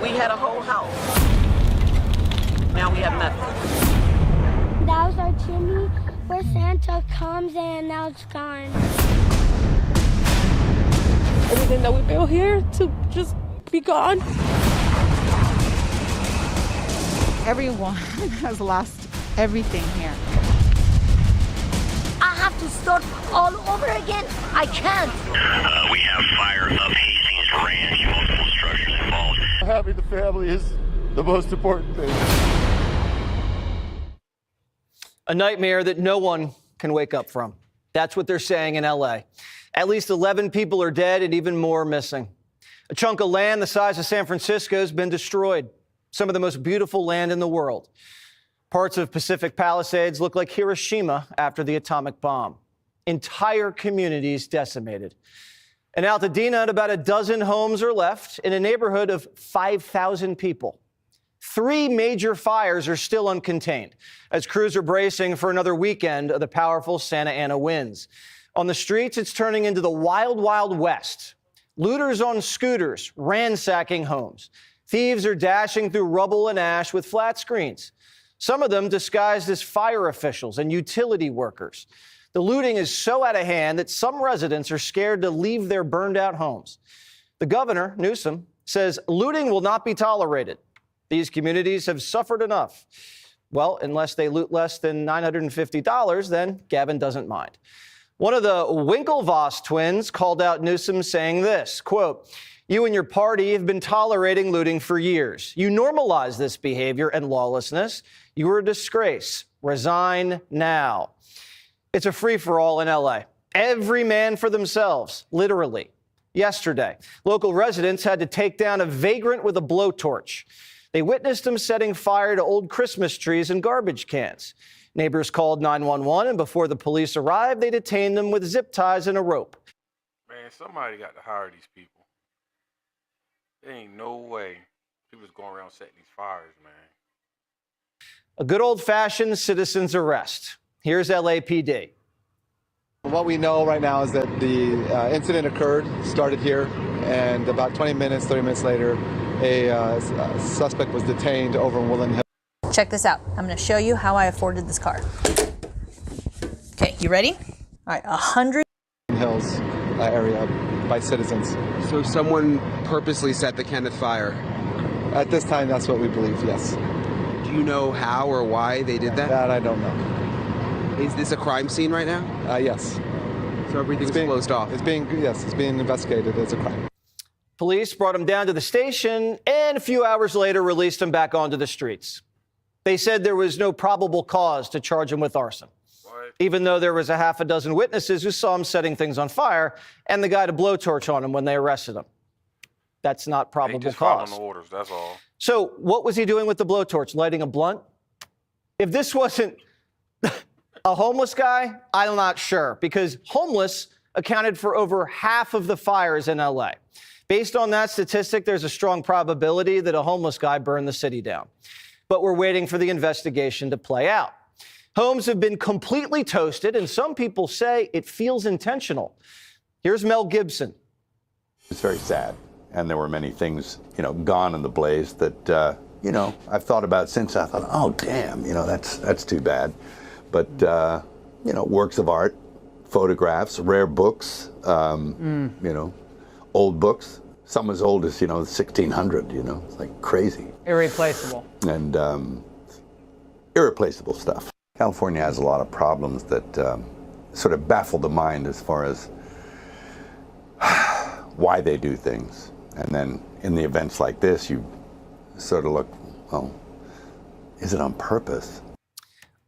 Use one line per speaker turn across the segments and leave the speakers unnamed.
We had a whole house. Now we have nothing.
That was our chimney where Santa comes and now it's gone.
Everything that we built here to just be gone.
Everyone has lost everything here.
I have to start all over again. I can't.
We have fire up Hastings Ranch, multiple structures involved.
Having the family is the most important thing.
A nightmare that no one can wake up from. That's what they're saying in L.A. At least 11 people are dead and even more missing. A chunk of land the size of San Francisco has been destroyed. Some of the most beautiful land in the world. Parts of Pacific Palisades look like Hiroshima after the atomic bomb. Entire communities decimated. In Altadena, about a dozen homes are left in a neighborhood of 5,000 people. 3 major fires are still uncontained as crews are bracing for another weekend of the powerful Santa Ana winds. On the streets, it's turning into the wild, wild west. Looters on scooters ransacking homes. Thieves are dashing through rubble and ash with flat screens. Some of them disguised as fire officials and utility workers. The looting is so out of hand that some residents are scared to leave their burned out homes. The governor, Newsom, says looting will not be tolerated. These communities have suffered enough. Well, unless they loot less than $950, then Gavin doesn't mind. One of the Winklevoss twins called out Newsom saying this, quote, "You and your party have been tolerating looting for years. You normalize this behavior and lawlessness. You are a disgrace. Resign now." It's a free-for-all in L.A. Every man for themselves, literally. Yesterday, local residents had to take down a vagrant with a blowtorch. They witnessed him setting fire to old Christmas trees and garbage cans. Neighbors called 911, and before the police arrived, they detained them with zip ties and a rope.
Man, somebody got to hire these people. There ain't no way people's going around setting these fires, man.
A good old-fashioned citizen's arrest. Here's LAPD.
What we know right now is that the incident occurred, started here, and about 30 minutes later, a suspect was detained over in Woodland Hills.
Check this out. I'm going to show you how I afforded this car. Okay, you ready? All right, 100
Hills area by citizens.
So someone purposely set the Kenneth fire?
At this time, that's what we believe, yes.
Do you know how or why they did that?
That I don't know.
Is this a crime scene right now?
Yes.
So everything's closed off?
It's being investigated as a crime.
Police brought him down to the station and a few hours later released him back onto the streets. They said there was no probable cause to charge him with arson, even though there was a half a dozen witnesses who saw him setting things on fire and the guy to blowtorch on him when they arrested him. That's not probable
just
cause.
Following the orders, that's all.
So what was he doing with the blowtorch? Lighting a blunt? If this wasn't a homeless guy, I'm not sure, because homeless accounted for over half of the fires in L.A. Based on that statistic, there's a strong probability that a homeless guy burned the city down. But we're waiting for the investigation to play out. Homes have been completely toasted, and some people say it feels intentional. Here's Mel Gibson.
It's very sad, and there were many things, gone in the blaze that, I've thought about since. I thought, oh, damn, that's too bad. But, works of art, photographs, rare books, old books. Some as old as, 1600, it's like crazy.
Irreplaceable.
And irreplaceable stuff. California has a lot of problems that sort of baffle the mind as far as why they do things. And then in the events like this, you sort of look, well, is it on purpose?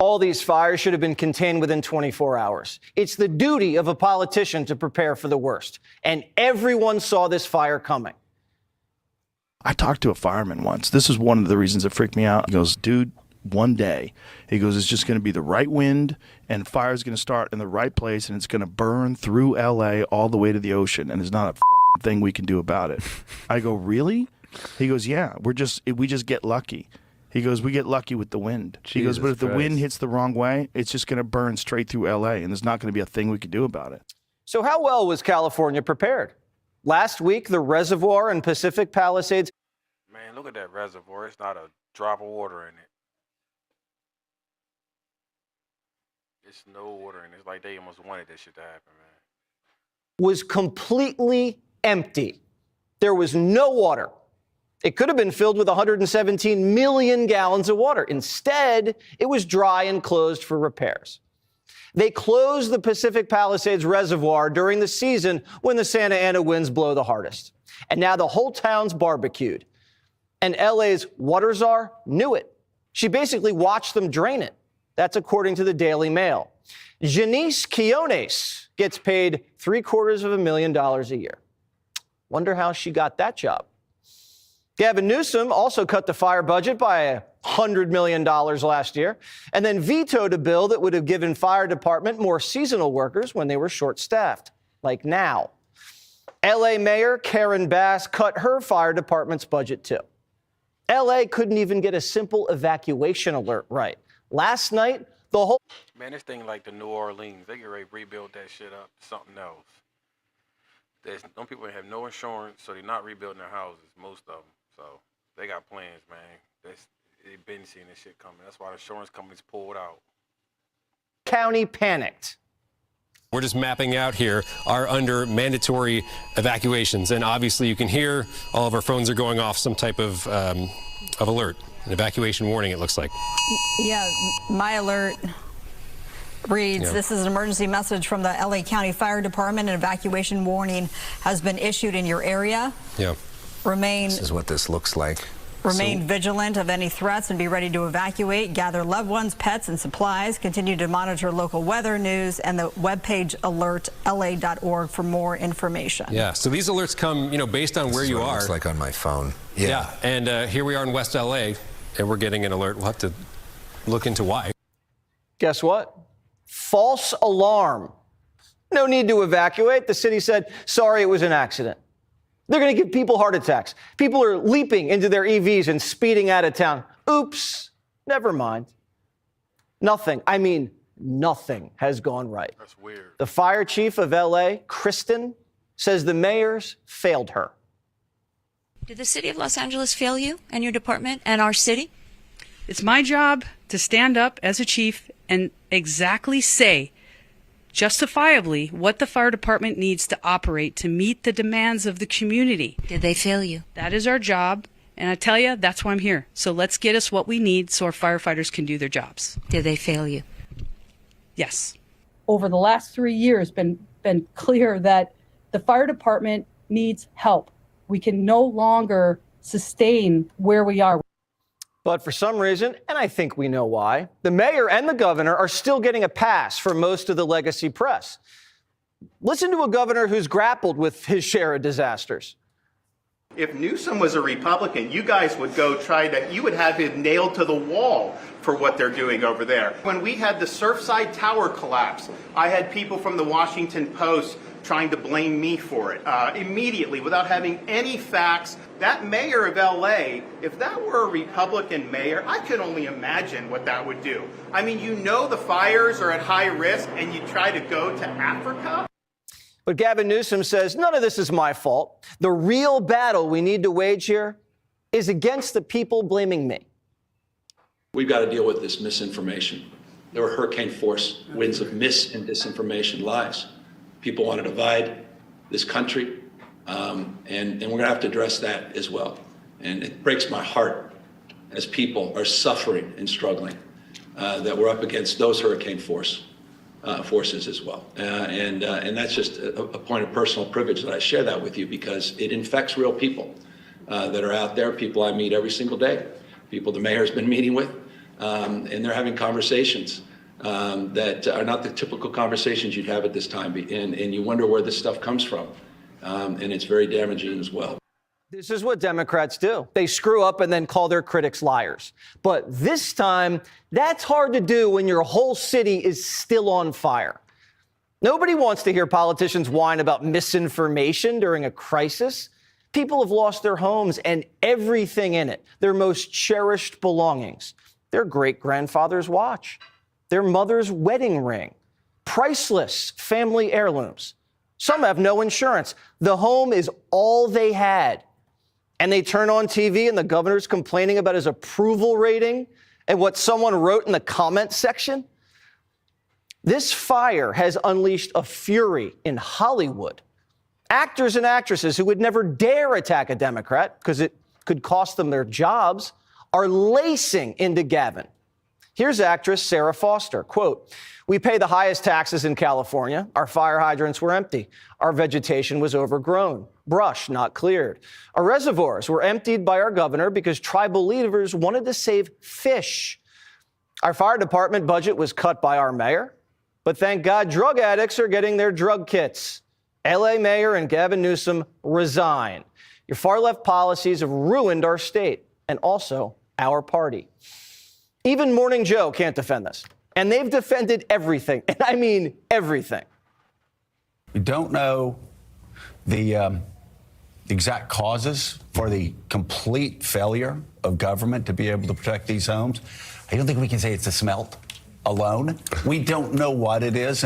All these fires should have been contained within 24 hours. It's the duty of a politician to prepare for the worst. And everyone saw this fire coming.
I talked to a fireman once. This is one of the reasons it freaked me out. He goes, dude, one day, he goes, it's just going to be the right wind and fire's going to start in the right place and it's going to burn through LA all the way to the ocean. And there's not a fucking thing we can do about it. I go, really? He goes, yeah, we just get lucky. He goes, we get lucky with the wind. He goes, but if the wind hits the wrong way, it's just going to burn straight through LA, and there's not going to be a thing we can do about it.
So how well was California prepared? Last week, the reservoir in Pacific Palisades.
Man, look at that reservoir. It's not a drop of water in it. It's no water in it. It's like they almost wanted that shit to happen, man.
Was completely empty. There was no water. It could have been filled with 117 million gallons of water. Instead, it was dry and closed for repairs. They closed the Pacific Palisades Reservoir during the season when the Santa Ana winds blow the hardest. And now the whole town's barbecued. And LA's water czar knew it. She basically watched them drain it. That's according to the Daily Mail. Janice Quiones gets paid $750,000 a year. Wonder how she got that job. Gavin Newsom also cut the fire budget by $100 million last year and then vetoed a bill that would have given fire department more seasonal workers when they were short-staffed, like now. LA Mayor Karen Bass cut her fire department's budget too. LA couldn't even get a simple evacuation alert right. Last night, the whole...
Man, this thing like the New Orleans. They get ready to rebuild that shit up to something else. Some people have no insurance, so they're not rebuilding their houses, most of them. So they got plans, man. They've been seeing this shit coming. That's why the insurance companies pulled out.
County panicked.
We're just mapping out here are under mandatory evacuations. And obviously you can hear all of our phones are going off some type of alert, an evacuation warning, it looks like.
Yeah, my alert reads, This is an emergency message from the LA County Fire Department. An evacuation warning has been issued in your area.
Yeah.
This is what this looks like.
Remain vigilant of any threats and be ready to evacuate. Gather loved ones, pets, and supplies. Continue to monitor local weather news and the webpage alertla.org for more information.
Yeah, so these alerts come, based on where you are.
It looks like on my phone. Yeah.
And here we are in West LA, and we're getting an alert. We'll have to look into why.
Guess what? False alarm. No need to evacuate. The city said, sorry, it was an accident. They're going to give people heart attacks. People are leaping into their EVs and speeding out of town. Oops, never mind. Nothing has gone right.
That's weird.
The fire chief of LA, Kristen, says the mayors failed her.
Did the city of Los Angeles fail you and your department and our city?
It's my job to stand up as a chief and exactly say justifiably what the fire department needs to operate to meet the demands of the community.
Did they fail you?
That is our job, and I tell you, that's why I'm here. So let's get us what we need so our firefighters can do their jobs.
Did they fail you?
Yes.
Over the last 3 years, been clear that the fire department needs help. We can no longer sustain where we are.
But for some reason, and I think we know why, the mayor and the governor are still getting a pass for most of the legacy press. Listen to a governor who's grappled with his share of disasters.
If Newsom was a Republican, you guys would you would have him nailed to the wall for what they're doing over there. When we had the Surfside Tower collapse, I had people from the Washington Post trying to blame me for it immediately without having any facts. That mayor of LA, if that were a Republican mayor, I could only imagine what that would do. I mean, the fires are at high risk and you try to go to Africa?
But Gavin Newsom says none of this is my fault. The real battle we need to wage here is against the people blaming me.
We've got to deal with this misinformation. There were hurricane force winds of mis and disinformation, lies. People want to divide this country, and we're going to have to address that as well. And it breaks my heart as people are suffering and struggling that we're up against those hurricane forces as well. And that's just a point of personal privilege that I share that with you because it infects real people that are out there, people I meet every single day, people the mayor's been meeting with, and they're having conversations that are not the typical conversations you'd have at this time. And you wonder where this stuff comes from. And it's very damaging as well.
This is what Democrats do. They screw up and then call their critics liars. But this time, that's hard to do when your whole city is still on fire. Nobody wants to hear politicians whine about misinformation during a crisis. People have lost their homes and everything in it, their most cherished belongings, their great-grandfather's watch, their mother's wedding ring, priceless family heirlooms. Some have no insurance. The home is all they had. And they turn on TV and the governor's complaining about his approval rating and what someone wrote in the comment section. This fire has unleashed a fury in Hollywood. Actors and actresses who would never dare attack a Democrat because it could cost them their jobs are lacing into Gavin. Here's actress Sarah Foster, quote, "We pay the highest taxes in California. Our fire hydrants were empty. Our vegetation was overgrown. Brush not cleared. Our reservoirs were emptied by our governor because tribal leaders wanted to save fish. Our fire department budget was cut by our mayor. But thank God drug addicts are getting their drug kits. LA Mayor and Gavin Newsom resign. Your far-left policies have ruined our state and also our party." Even Morning Joe can't defend this. And they've defended everything. And I mean everything.
We don't know the exact causes for the complete failure of government to be able to protect these homes. I don't think we can say it's the smelt alone. We don't know what it is,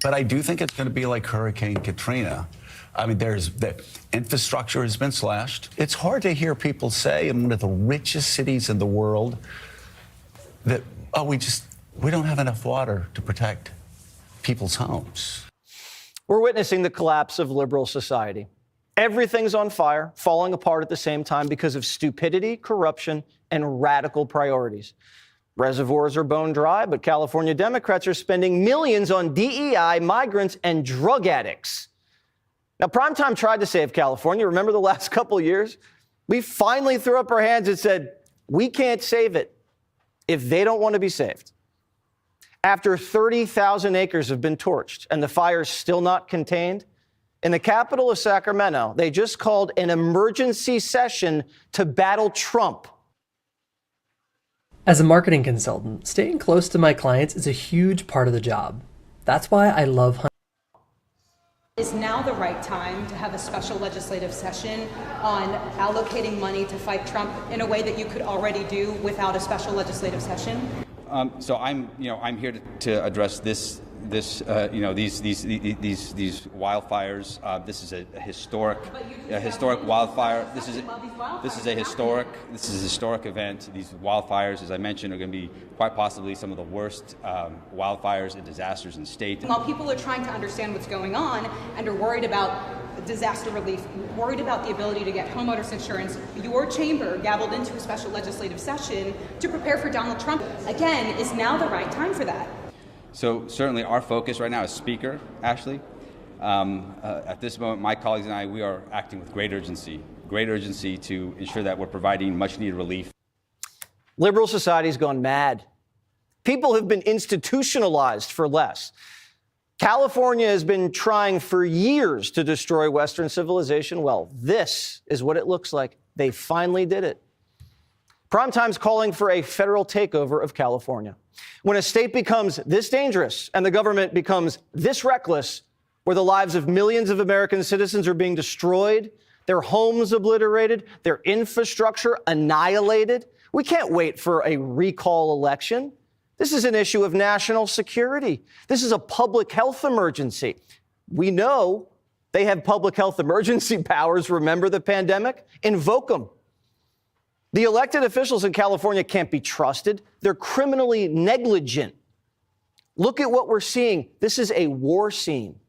but I do think it's going to be like Hurricane Katrina. I mean, the infrastructure has been slashed. It's hard to hear people say in one of the richest cities in the world that, oh, we don't have enough water to protect people's homes.
We're witnessing the collapse of liberal society. Everything's on fire, falling apart at the same time because of stupidity, corruption, and radical priorities. Reservoirs are bone dry, but California Democrats are spending millions on DEI, migrants, and drug addicts. Now, Primetime tried to save California. Remember the last couple of years? We finally threw up our hands and said, we can't save it if they don't want to be saved. After 30,000 acres have been torched and the fire's still not contained, in the capital of Sacramento, they just called an emergency session to battle Trump.
As a marketing consultant, staying close to my clients is a huge part of the job. That's why I love hunting.
Is now the right time to have a special legislative session on allocating money to fight Trump in a way that you could already do without a special legislative session?
So I'm here to address these wildfires. This is a historic wildfire. This is a historic event. These wildfires, as I mentioned, are going to be quite possibly some of the worst wildfires and disasters in the state.
While people are trying to understand what's going on and are worried about disaster relief, worried about the ability to get homeowners insurance, your chamber gavelled into a special legislative session to prepare for Donald Trump. Again, is now the right time for that?
So certainly our focus right now is Speaker Ashley. At this moment, my colleagues and I, we are acting with great urgency to ensure that we're providing much needed relief.
Liberal society's gone mad. People have been institutionalized for less. California has been trying for years to destroy Western civilization. Well, this is what it looks like. They finally did it. Primetime's calling for a federal takeover of California. When a state becomes this dangerous and the government becomes this reckless, where the lives of millions of American citizens are being destroyed, their homes obliterated, their infrastructure annihilated, we can't wait for a recall election. This is an issue of national security. This is a public health emergency. We know they have public health emergency powers. Remember the pandemic? Invoke them. The elected officials in California can't be trusted. They're criminally negligent. Look at what we're seeing. This is a war scene.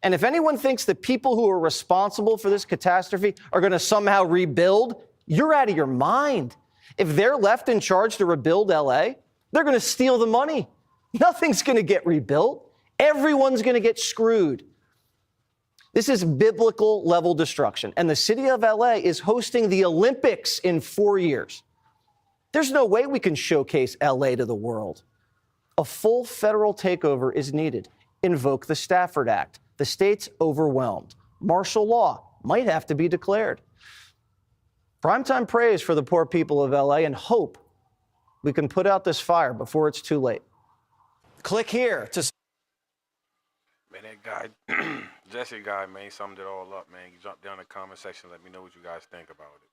And if anyone thinks the people who are responsible for this catastrophe are going to somehow rebuild, you're out of your mind. If they're left in charge to rebuild LA, they're going to steal the money. Nothing's going to get rebuilt. Everyone's going to get screwed. This is biblical level destruction. And the city of LA is hosting the Olympics in 4 years. There's no way we can showcase LA to the world. A full federal takeover is needed. Invoke the Stafford Act. The state's overwhelmed. Martial law might have to be declared. Primetime prays for the poor people of LA and hope we can put out this fire before it's too late. Click here to...
Man, that guy, Jesse guy, man, summed it all up, man. You jump down in the comment section, let me know what you guys think about it.